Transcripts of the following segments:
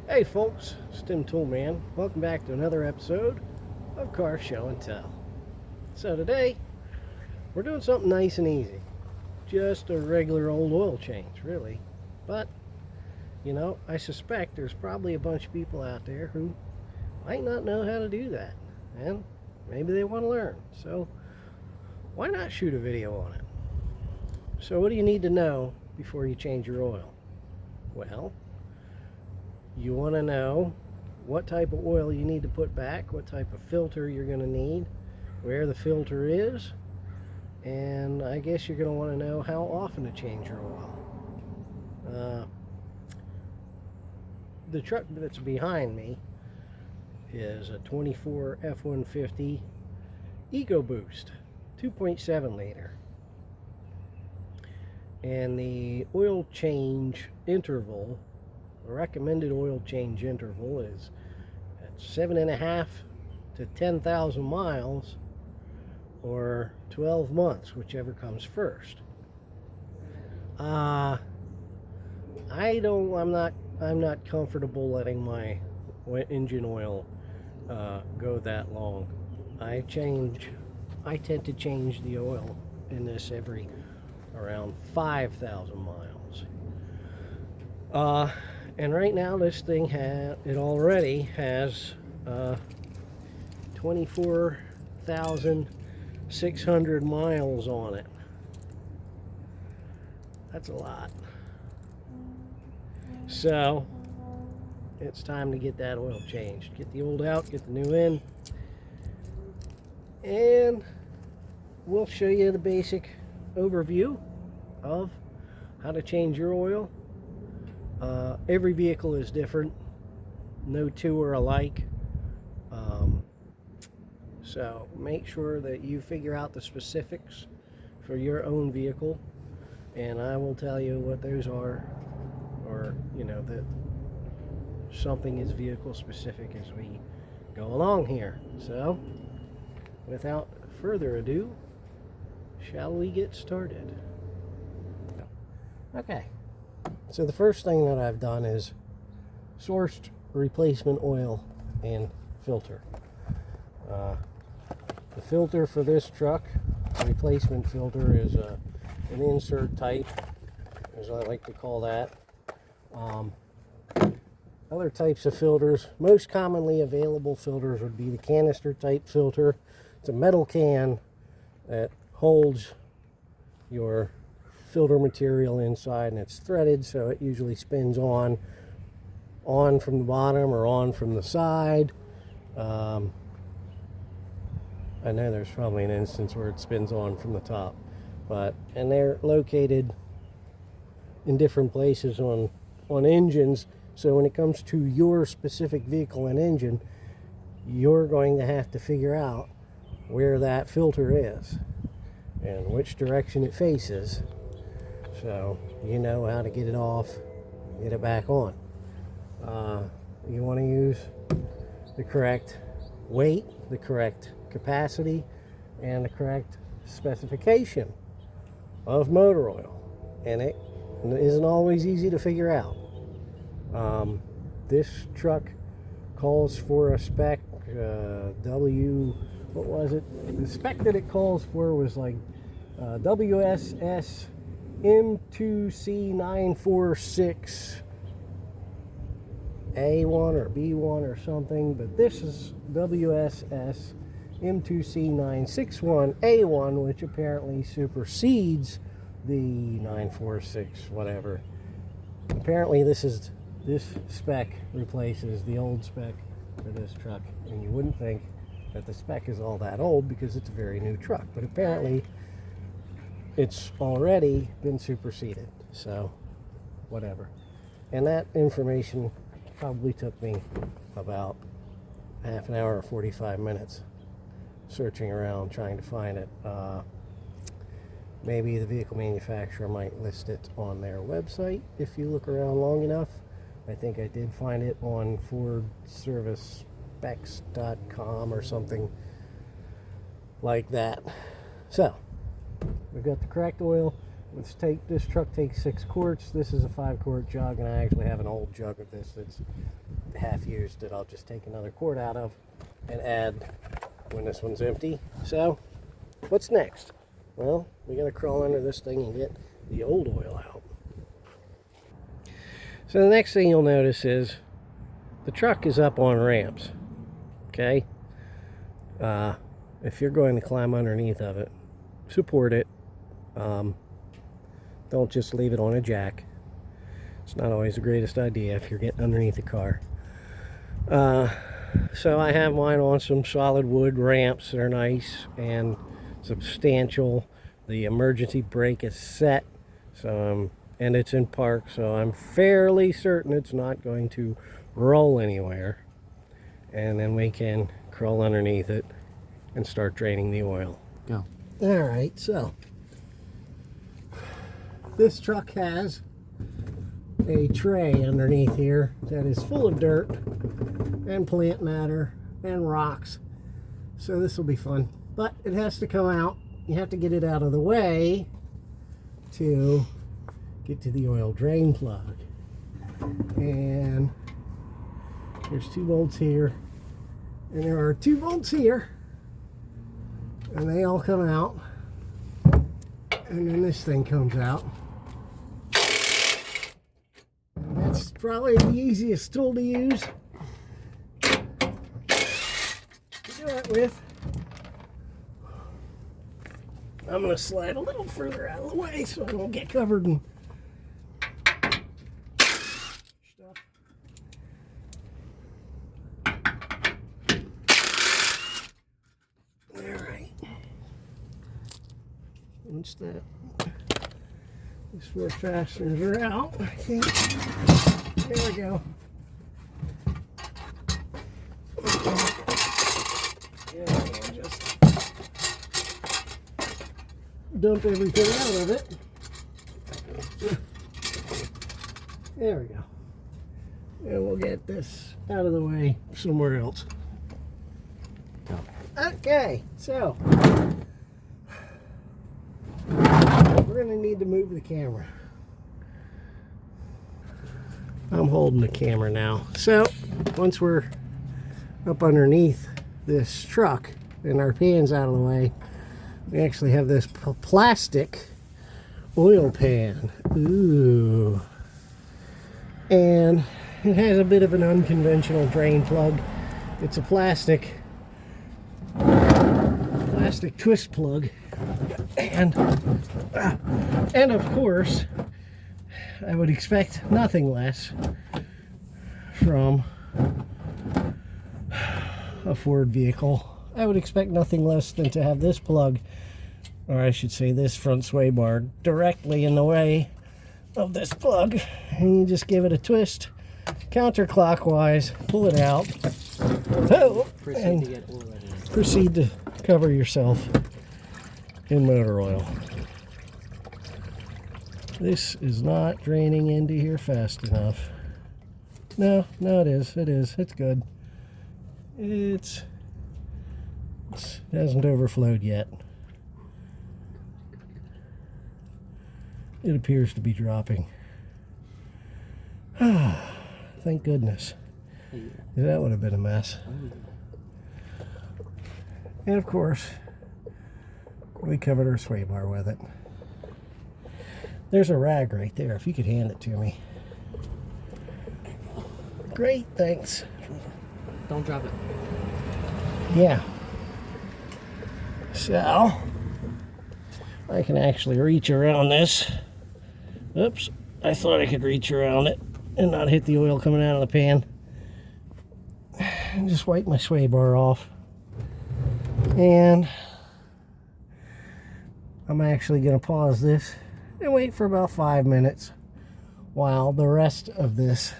Hey folks, it's Tim Toolman. Welcome back to another episode of Car Show and Tell. So today, we're doing something nice and easy. Just a regular old oil change, really. But, I suspect there's probably a bunch of people out there who might not know how to do that. And maybe they want to learn. So, why not shoot a video on it? So what do you need to know before you change your oil? Well, you want to know what type of oil you need to put back, what type of filter you're going to need, where the filter is, and I guess you're going to want to know how often to change your oil. The truck that's behind me is a 24 F-150 ecoboost, 2.7 liter. And the oil change interval, the recommended oil change interval, is at 7.5 to 10,000 miles or 12 months, whichever comes first. I'm not comfortable letting my engine oil go that long. I tend to change the oil in this every around 5,000 miles. And right now this thing already has 24,600 miles on it. That's a lot. So it's time to get that oil changed. Get the old out, get the new in, and we'll show you the basic overview of how to change your oil. Every vehicle is different. No two are alike. So make sure that you figure out the specifics for your own vehicle, and I will tell you what those are, or that something is vehicle specific as we go along here. So without further ado, shall we get started? Okay, so the first thing that I've done is sourced replacement oil and filter. The filter for this truck, replacement filter, is an insert type, as I like to call that. Other types of filters, most commonly available filters, would be the canister type filter. It's a metal can that holds your filter material inside, and it's threaded, so it usually spins on from the bottom or on from the side. I know there's probably an instance where it spins on from the top, and they're located in different places on engines. So when it comes to your specific vehicle and engine, you're going to have to figure out where that filter is and which direction it faces, so you know how to get it off, get it back on. You want to use the correct weight, the correct capacity, and the correct specification of motor oil, and it isn't always easy to figure out. This truck calls for a spec what was it? The spec that it calls for was like WSS M2C946 A1 or B1 or something, but this is WSS M2C961 A1, which apparently supersedes the 946 whatever. Apparently this spec replaces the old spec for this truck, and you wouldn't think that the spec is all that old because it's a very new truck, but apparently it's already been superseded, so whatever. And that information probably took me about half an hour or 45 minutes searching around trying to find it. Maybe the vehicle manufacturer might list it on their website if you look around long enough. I think I did find it on FordServiceSpecs.com or something like that. So we've got the correct oil, This truck takes 6 quarts. This is a 5-quart jug, and I actually have an old jug of this that's half used that I'll just take another quart out of and add when this one's empty. So, what's next? Well, we gotta crawl under this thing and get the old oil out. So the next thing you'll notice is the truck is up on ramps. Okay? If you're going to climb underneath of it, support it. Don't just leave it on a jack. It's not always the greatest idea if you're getting underneath the car. So I have mine on some solid wood ramps that are nice and substantial. The emergency brake is set, so and it's in park, so I'm fairly certain it's not going to roll anywhere. And then we can crawl underneath it and start draining the oil. Go. All right, so this truck has a tray underneath here that is full of dirt and plant matter and rocks. So this will be fun, but it has to come out. You have to get it out of the way to get to the oil drain plug. And there's 2 bolts here, and there are 2 bolts here, and they all come out, and then this thing comes out. That's probably the easiest tool to use to do it with. I'm going to slide a little further out of the way so I don't get covered in stuff. Alright. Once these 4 fasteners are out, I think. There we go. Yeah, I'll just dump everything out of it. There we go. And we'll get this out of the way somewhere else. Okay, so we're going to need to move the camera. I'm holding the camera now. So once we're up underneath this truck and our pan's out of the way, we actually have this plastic oil pan. Ooh. And it has a bit of an unconventional drain plug. It's a plastic twist plug. And of course, I would expect nothing less from a Ford vehicle. I would expect nothing less than to have this plug, or I should say this front sway bar, directly in the way of this plug. And you just give it a twist counterclockwise, pull it out, and proceed to cover yourself in motor oil. This is not draining into here fast enough. No, it is. It's good. It hasn't overflowed yet. It appears to be dropping. Thank goodness. That would have been a mess. And of course, we covered our sway bar with it. There's a rag right there, if you could hand it to me. Great, thanks. Don't drop it. Yeah. So, I can actually reach around this. Oops, I thought I could reach around it and not hit the oil coming out of the pan. And just wipe my sway bar off. And I'm actually going to pause this and wait for about 5 minutes while the rest of this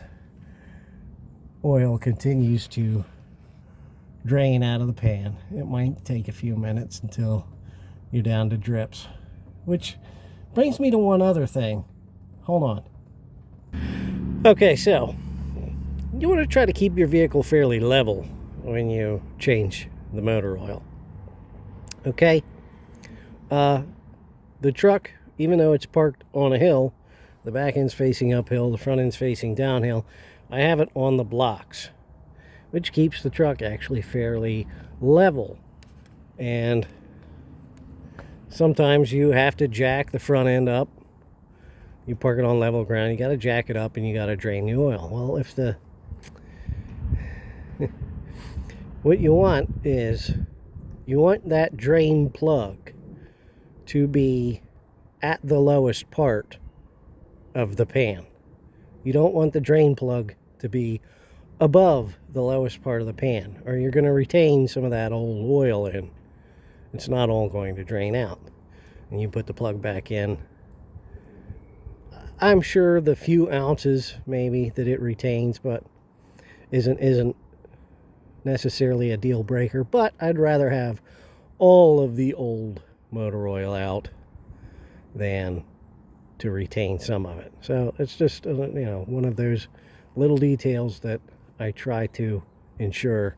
oil continues to drain out of the pan. It might take a few minutes until you're down to drips, which brings me to one other thing. Hold on. Okay, so you want to try to keep your vehicle fairly level when you change the motor oil. Okay, the truck even though it's parked on a hill, the back end's facing uphill, the front end's facing downhill, I have it on the blocks, which keeps the truck actually fairly level. And sometimes you have to jack the front end up. You park it on level ground, you got to jack it up and you got to drain the oil. Well, if the what you want is you want that drain plug to be at the lowest part of the pan. You don't want the drain plug to be above the lowest part of the pan, or you're going to retain some of that old oil in. It's not all going to drain out. And you put the plug back in. I'm sure the few ounces maybe that it retains, but isn't necessarily a deal breaker. But I'd rather have all of the old motor oil out than to retain some of it. So it's just one of those little details that I try to ensure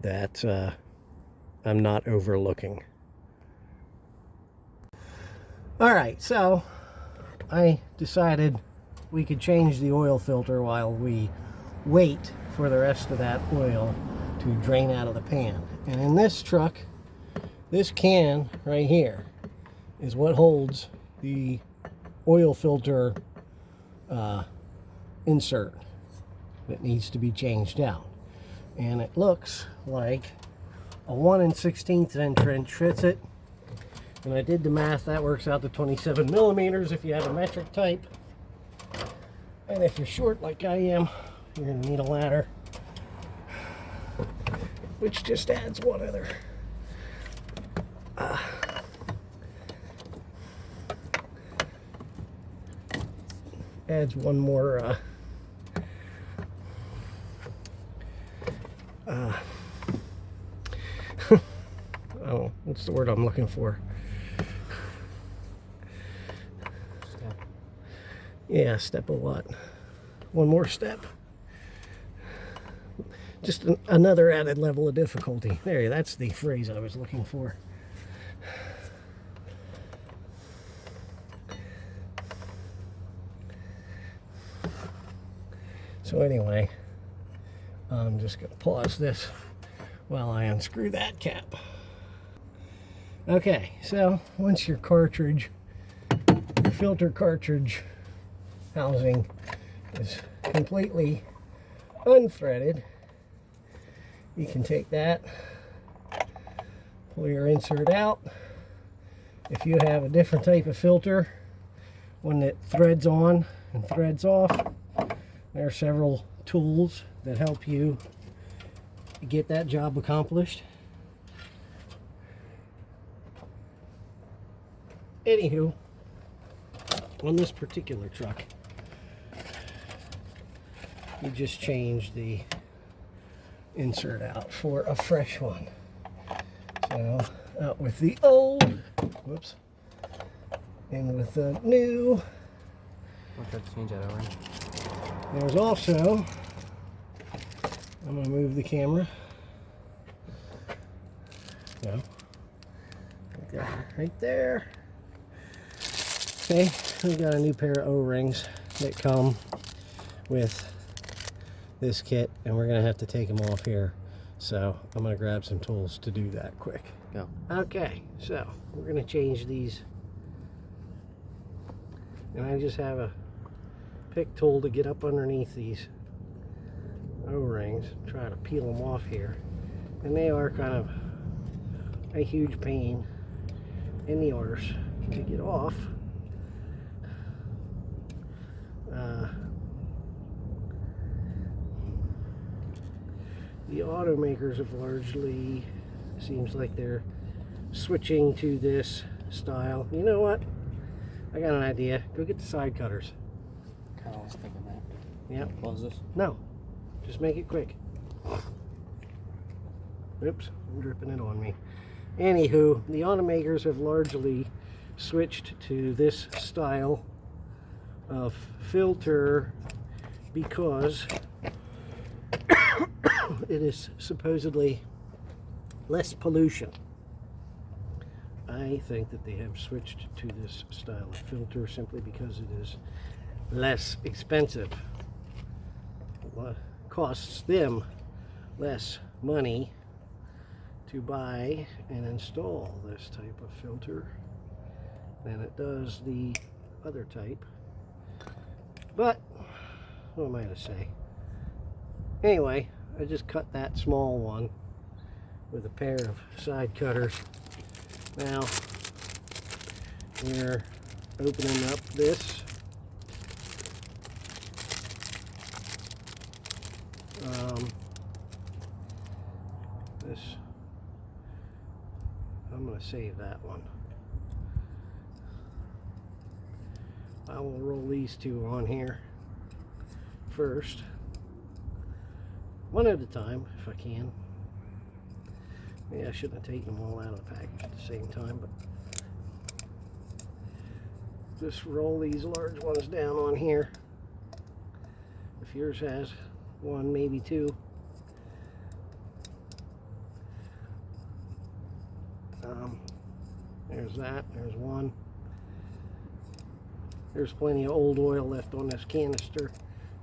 that I'm not overlooking. All right, so I decided we could change the oil filter while we wait for the rest of that oil to drain out of the pan. And in this truck, this can right here is what holds the oil filter insert that needs to be changed out. And it looks like a 1 16th inch wrench fits it. And I did the math, that works out to 27 millimeters if you have a metric type. And if you're short like I am, you're going to need a ladder, which just adds one other adds one more oh, what's the word I'm looking for? Step. Yeah, step a what? One more step. Just another added level of difficulty. There, that's the phrase I was looking for. So anyway, I'm just going to pause this while I unscrew that cap. Okay, so once your filter cartridge housing is completely unthreaded, you can take that, pull your insert out. If you have a different type of filter, one that threads on and threads off, there are several tools that help you get that job accomplished. Anywho, on this particular truck, you just change the insert out for a fresh one. So out with the old, whoops, in with the new. I'll try to change that over. There's also, I'm going to move the camera. No. Right there. Okay, we've got a new pair of O-rings that come with this kit, and we're going to have to take them off here. So I'm going to grab some tools to do that quick. Go. Okay, so we're going to change these. And I just have a pick tool to get up underneath these O-rings, try to peel them off here. And they are kind of a huge pain in the arse to get off. The automakers have largely, seems like they're switching to this style. You know what? I got an idea. Go get the side cutters. I was thinking that. Yep. Close this. No. Just make it quick. Oops, I'm dripping it on me. Anywho, the automakers have largely switched to this style of filter because it is supposedly less pollution. I think that they have switched to this style of filter simply because it is less expensive. It costs them less money to buy and install this type of filter than it does the other type. But what am I to say? Anyway, I just cut that small one with a pair of side cutters. Now we're opening up this I'm going to save that one. I will roll these two on here first, one at a time if I can. Maybe I shouldn't have taken them all out of the package at the same time, but just roll these large ones down on here. If yours has one, maybe two. There's that, there's one. There's plenty of old oil left on this canister.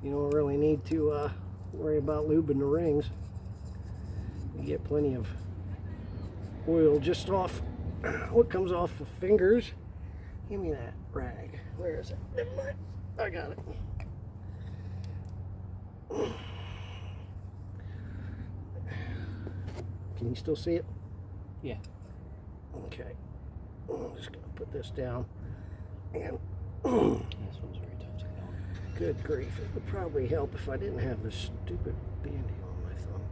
You don't really need to worry about lubing the rings. You get plenty of oil just off what comes off the fingers. Give me that rag. Where is it? Never mind. I got it. Can you still see it? Yeah. Okay. I'm just going to put this down. And This one's very tough to get on. good grief, it would probably help if I didn't have this stupid bandy on my thumb.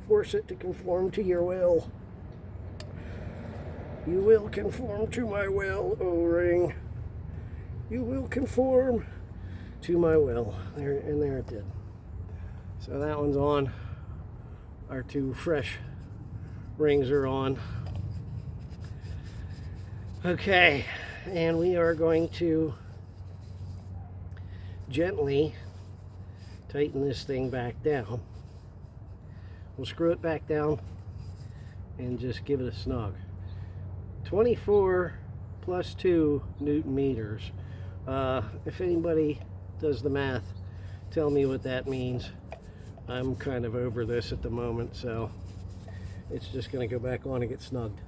Force it to conform to your will. You will conform to my will, O-ring. You will conform to my will. There, and there it did. So that one's on. Our two fresh rings are on. Okay, and we are going to gently tighten this thing back down. We'll screw it back down and just give it a snug. 24 plus 2 Newton meters. If anybody does the math, tell me what that means. I'm kind of over this at the moment, so it's just going to go back on and get snugged.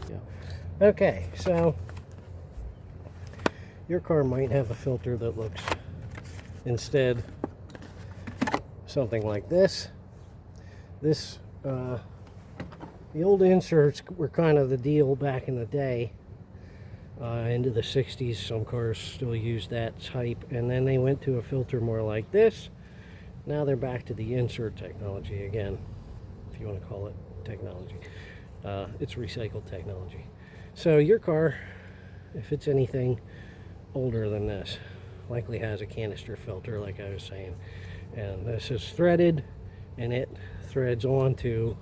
Yeah. Okay, so your car might have a filter that looks instead something like this. The old inserts were kind of the deal back in the day. Into the 60s, some cars still used that type, and then they went to a filter more like this. Now they're back to the insert technology again, if you want to call it technology. It's recycled technology. So your car, if it's anything older than this, likely has a canister filter, like I was saying. And this is threaded, and it threads onto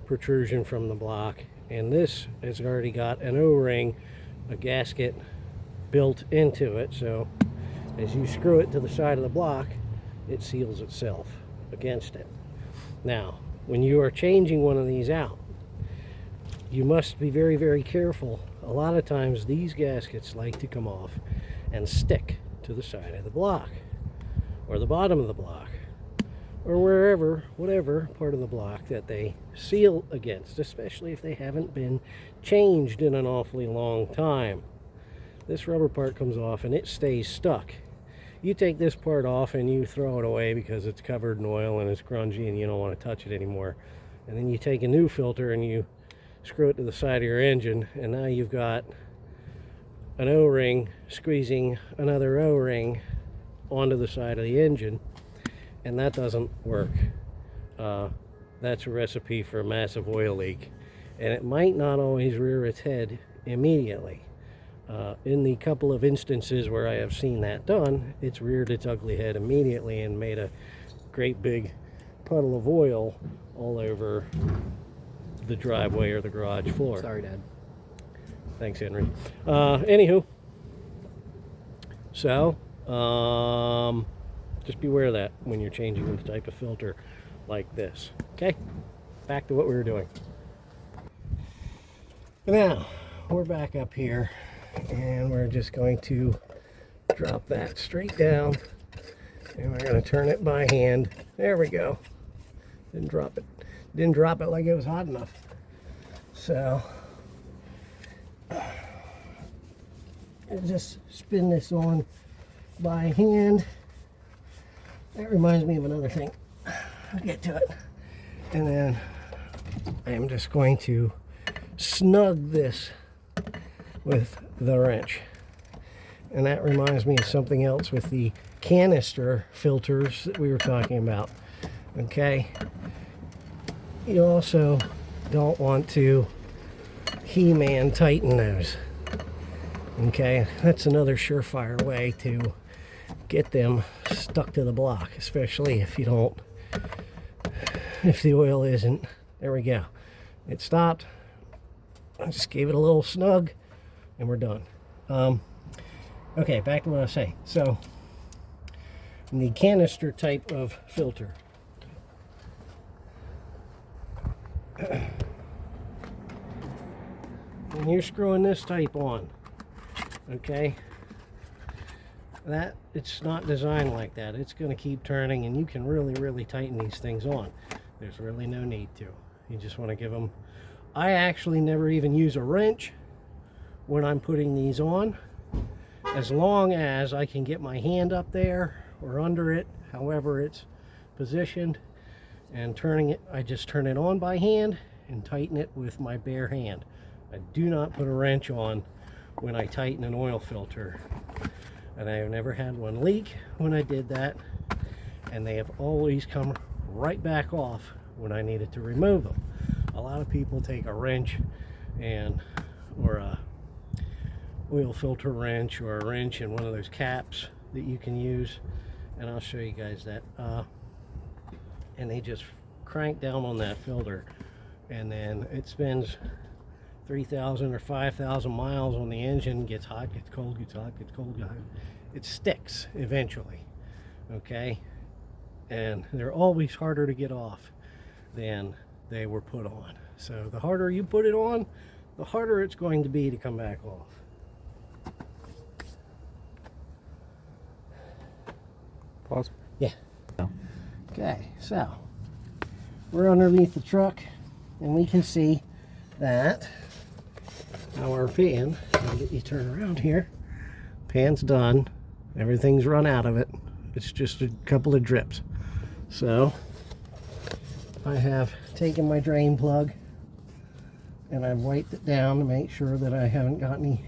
protrusion from the block. And this has already got an O-ring, a gasket built into it, so as you screw it to the side of the block, it seals itself against it. Now, when you are changing one of these out, you must be very, very careful. A lot of times these gaskets like to come off and stick to the side of the block, or the bottom of the block, or wherever, whatever part of the block that they seal against, especially if they haven't been changed in an awfully long time. This rubber part comes off and it stays stuck. You take this part off and you throw it away because it's covered in oil and it's grungy and you don't want to touch it anymore. And then you take a new filter and you screw it to the side of your engine, and now you've got an O-ring squeezing another O-ring onto the side of the engine. And that doesn't work. That's a recipe for a massive oil leak. And it might not always rear its head immediately. In the couple of instances where I have seen that done, it's reared its ugly head immediately and made a great big puddle of oil all over the driveway or the garage floor. Sorry, Dad. Thanks, Henry. Anywho, so Just beware of that when you're changing the type of filter like this. Okay, back to what we were doing. Now we're back up here, and we're just going to drop that straight down, and we're going to turn it by hand. There we go. Didn't drop it like it was hot enough. So just spin this on by hand. That reminds me of another thing. I'll get to it. And then I am just going to snug this with the wrench. And that reminds me of something else with the canister filters that we were talking about. Okay. You also don't want to He-Man tighten those. Okay, that's another surefire way to get them stuck to the block, especially if you don't, if the oil isn't. There we go. It stopped. I just gave it a little snug, and we're done. Okay, back to what I was saying. So, the canister type of filter. When you're screwing this type on, okay, that it's not designed like that. It's going to keep turning, and you can really tighten these things on. There's really no need to. You just want to give them. I actually never even use a wrench when I'm putting these on, as long as I can get my hand up there or under it, however it's positioned, and turning it. I just turn it on by hand and tighten it with my bare hand. I do not put a wrench on when I tighten an oil filter, and I have never had one leak when I did that, and they have always come right back off when I needed to remove them. A lot of people take a wrench or a oil filter wrench, or a wrench and one of those caps that you can use, and I'll show you guys that, and they just crank down on that filter, and then it spins 3,000 or 5,000 miles on the engine, gets hot, gets cold, gets hot, gets cold, gets hot. It sticks eventually, okay? And they're always harder to get off than they were put on. So the harder you put it on, the harder it's going to be to come back off. Pause. Yeah. No. Okay, so we're underneath the truck, and we can see that our pan, I'll get you turned around here, pan's done, everything's run out of it, it's just a couple of drips. So I have taken my drain plug and I've wiped it down to make sure that I haven't got any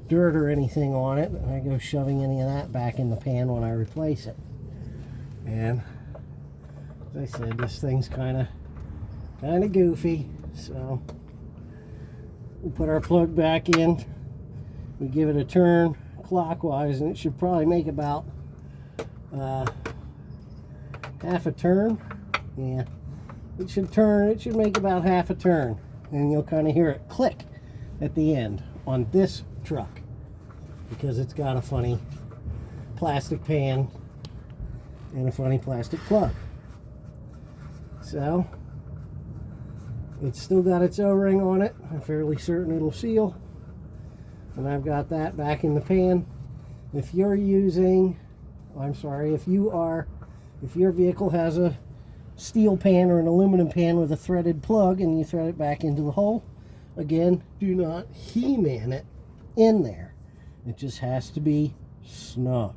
dirt or anything on it, and I go shoving any of that back in the pan when I replace it. And as I said, this thing's kind of goofy, so we put our plug back in, we give it a turn clockwise, and it should probably make about half a turn. Yeah, it should make about half a turn, and you'll kind of hear it click at the end on this truck, because it's got a funny plastic pan and a funny plastic plug. So it's still got its O-ring on it. I'm fairly certain it'll seal. And I've got that back in the pan. If you're using, if your vehicle has a steel pan or an aluminum pan with a threaded plug and you thread it back into the hole, again, do not He-Man it in there. It just has to be snug.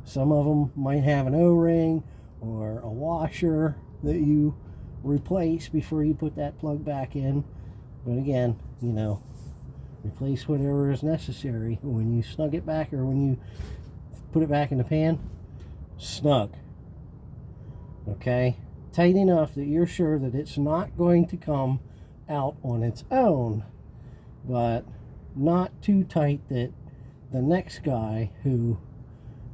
Some of them might have an O-ring or a washer that you replace before you put that plug back in. But again, you know, replace whatever is necessary. When you snug it back, or when you put it back in the pan, snug. Okay? Tight enough that you're sure that it's not going to come out on its own, but not too tight that the next guy who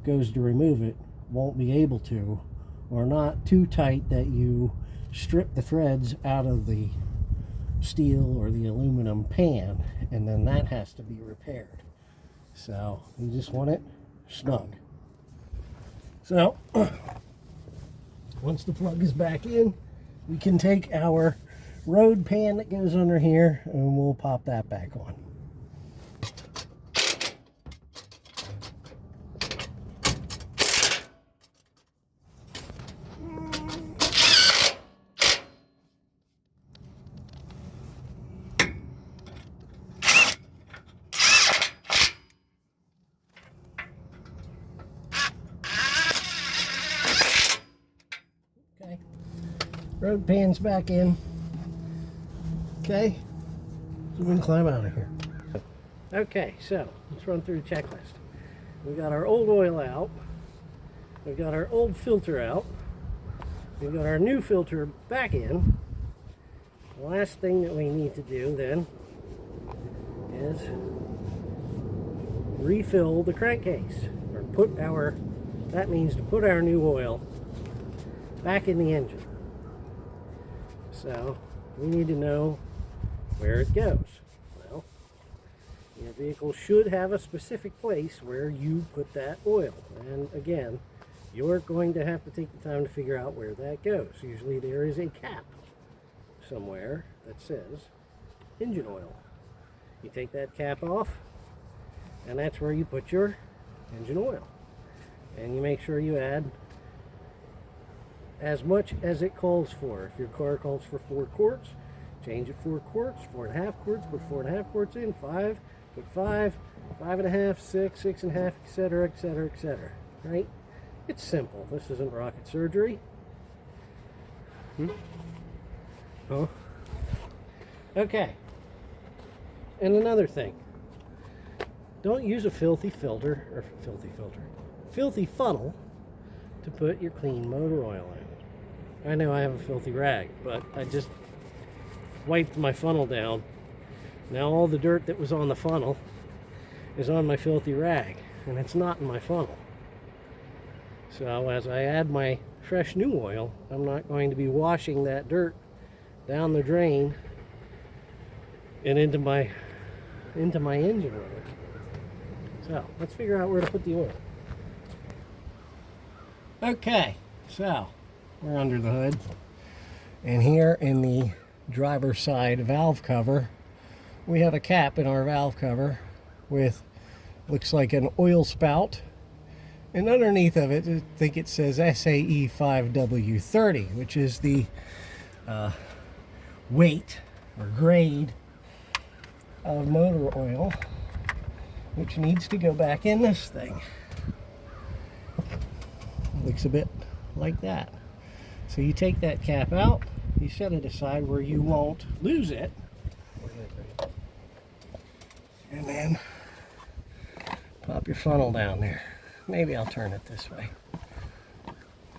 goes to remove it won't be able to, or not too tight that you strip the threads out of the steel or the aluminum pan, and then that has to be repaired. So you just want it snug. So, once the plug is back in, we can take our road pan that goes under here and we'll pop that back on. Okay, road pan's back in. Okay, so we can climb out of here. Okay, so let's run through the checklist. We got our old oil out. We've got our old filter out. We've got our new filter back in. The last thing that we need to do then is refill the crankcase, or that means to put our new oil back in the engine. So we need to know where it goes. Well, your vehicle should have a specific place where you put that oil. And again, you're going to have to take the time to figure out where that goes. Usually there is a cap somewhere that says engine oil. You take that cap off, and that's where you put your engine oil. And you make sure you add as much as it calls for. If your car calls for 4 quarts, change it 4 quarts, 4.5 quarts, put 4.5 quarts in, 5, put 5, 5.5, 6, 6.5, etc., etc., etc. Right? It's simple. This isn't rocket surgery. Oh. Okay. And another thing. Don't use a filthy funnel to put your clean motor oil in. I know I have a filthy rag, but I just wiped my funnel down. Now all the dirt that was on the funnel is on my filthy rag, and it's not in my funnel. So as I add my fresh new oil, I'm not going to be washing that dirt down the drain and into my engine oil. So let's figure out where to put the oil. Okay, so we're under the hood, and here in the driver's side valve cover, we have a cap in our valve cover with, looks like an oil spout, and underneath of it, I think it says SAE 5W30, which is the weight or grade of motor oil, which needs to go back in this thing. Looks a bit like that. So you take that cap out, you set it aside where you won't lose it, and then pop your funnel down there. Maybe I'll turn it this way.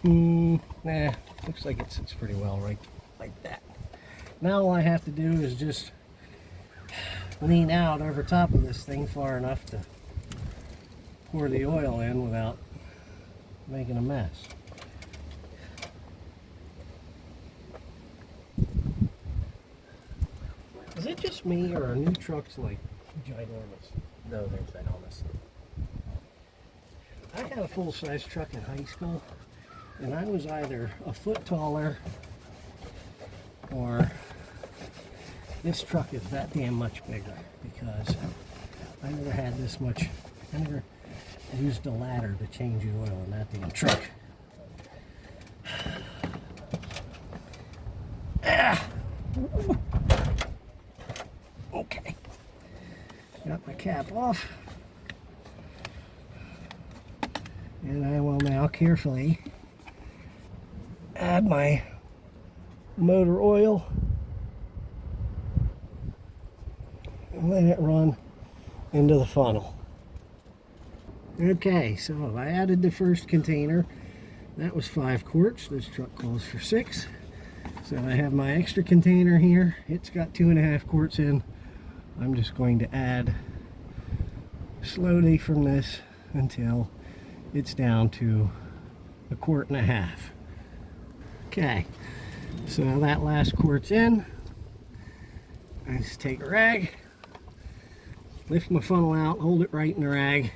Nah, looks like it sits pretty well right like that. Now all I have to do is just lean out over top of this thing far enough to pour the oil in without making a mess. Is it just me, or are new trucks like ginormous? No, they're ginormous. I had a full-size truck in high school, and I was either a foot taller or this truck is that damn much bigger, because I never had this much. I never used a ladder to change the oil in that damn truck. Okay, got my cap off, and I will now carefully add my motor oil and let it run into the funnel. Okay, so I added the first container. That was 5 quarts. This truck calls for 6. So I have my extra container here. It's got 2.5 quarts in. I'm just going to add slowly from this until it's down to 1.5 quarts. Okay, so that last quart's in. I just take a rag, lift my funnel out, hold it right in the rag,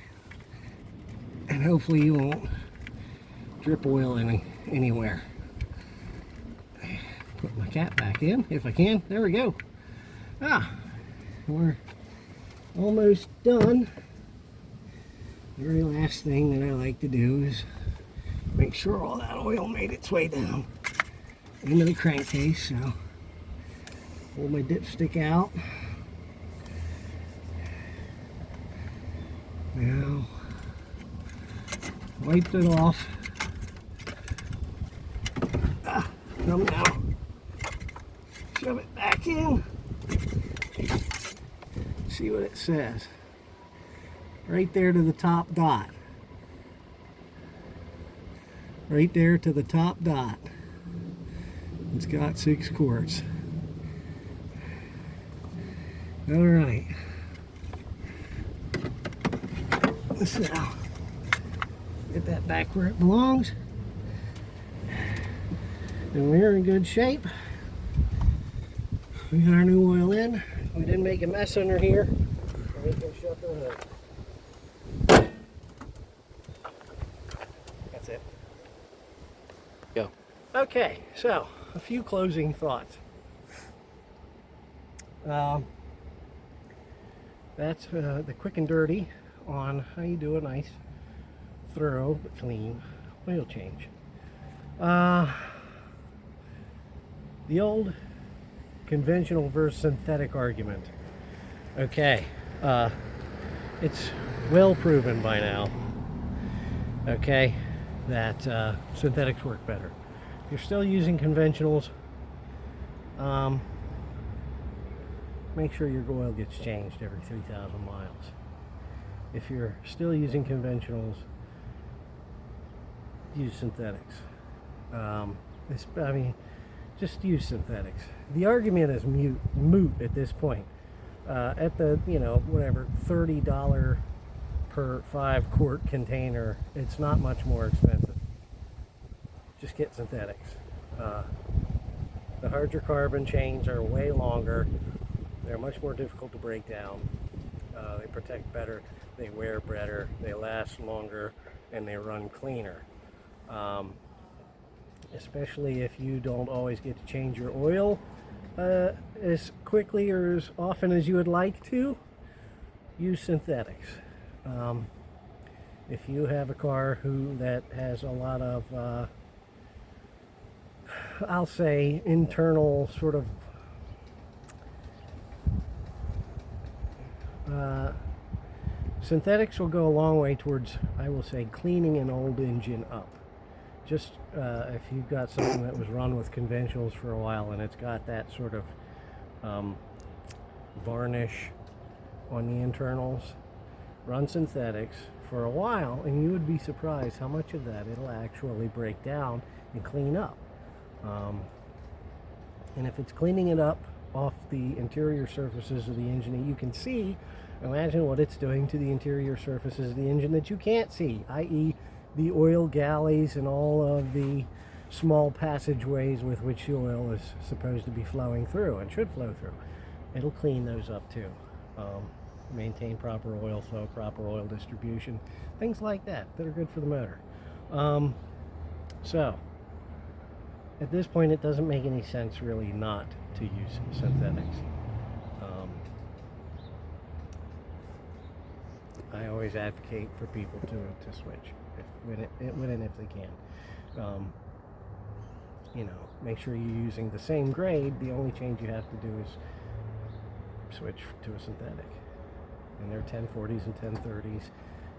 and hopefully you won't drip oil anywhere. Put my cap back in if I can. There we go. We're almost done. The very last thing that I like to do is make sure all that oil made its way down into the crankcase. So pull my dipstick out. Now wiped it off. Come now. Shove it back in. See what it says. Right there to the top dot. Right there to the top dot. It's got 6 quarts. All right. Let's now get that back where it belongs. And we're in good shape. We got our new oil in. We didn't make a mess under here. We can shut the hood. That's it. Go. Okay, so a few closing thoughts. That's the quick and dirty on how you do a nice, thorough but clean oil change. The old conventional versus synthetic argument. Okay, it's well proven by now, okay, that synthetics work better. If you're still using conventionals, make sure your oil gets changed every 3,000 miles. If you're still using conventionals, use synthetics. Just use synthetics. The argument is moot at this point. At the, whatever, $30 per 5-quart container, it's not much more expensive. Just get synthetics. The hydrocarbon chains are way longer. They're much more difficult to break down. They protect better, they wear better, they last longer, and they run cleaner. Especially if you don't always get to change your oil as quickly or as often as you would like to, use synthetics. If you have a car that has a lot of, I'll say, internal sort of synthetics will go a long way towards, I will say, cleaning an old engine up. Just if you've got something that was run with conventionals for a while and it's got that sort of varnish on the internals, run synthetics for a while and you would be surprised how much of that it'll actually break down and clean up. And if it's cleaning it up off the interior surfaces of the engine that you can see, imagine what it's doing to the interior surfaces of the engine that you can't see, i.e. the oil galleys and all of the small passageways with which the oil is supposed to be flowing through and should flow through. It'll clean those up too. Maintain proper oil flow, proper oil distribution, things like that are good for the motor. So at this point it doesn't make any sense really not to use synthetics. I always advocate for people to switch when and if they can. Make sure you're using the same grade. The only change you have to do is switch to a synthetic. And there are 1040s and 1030s,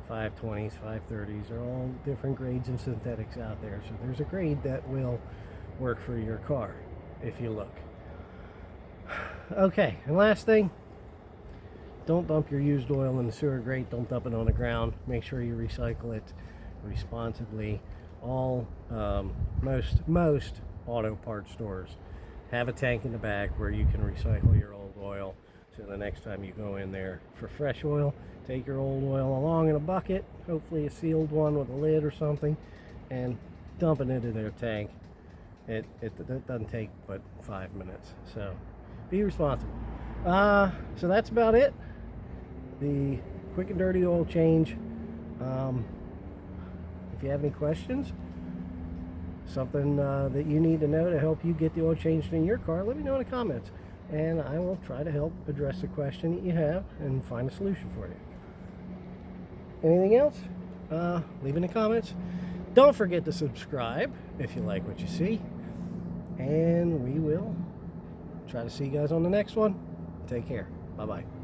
520s, 530s. They're all different grades of synthetics out there. So there's a grade that will work for your car if you look. Okay, and last thing, don't dump your used oil in the sewer grate. Don't dump it on the ground. Make sure you recycle it responsibly. Most auto parts stores have a tank in the back where you can recycle your old oil. So the next time you go in there for fresh oil, take your old oil along in a bucket, hopefully a sealed one with a lid or something, and dump it into their tank. It doesn't take but 5 minutes. So be responsible. So that's about it. The quick and dirty oil change. If you have any questions, something that you need to know to help you get the oil changed in your car, let me know in the comments. And I will try to help address the question that you have and find a solution for you. Anything else? Leave in the comments. Don't forget to subscribe if you like what you see. And we will try to see you guys on the next one. Take care. Bye-bye.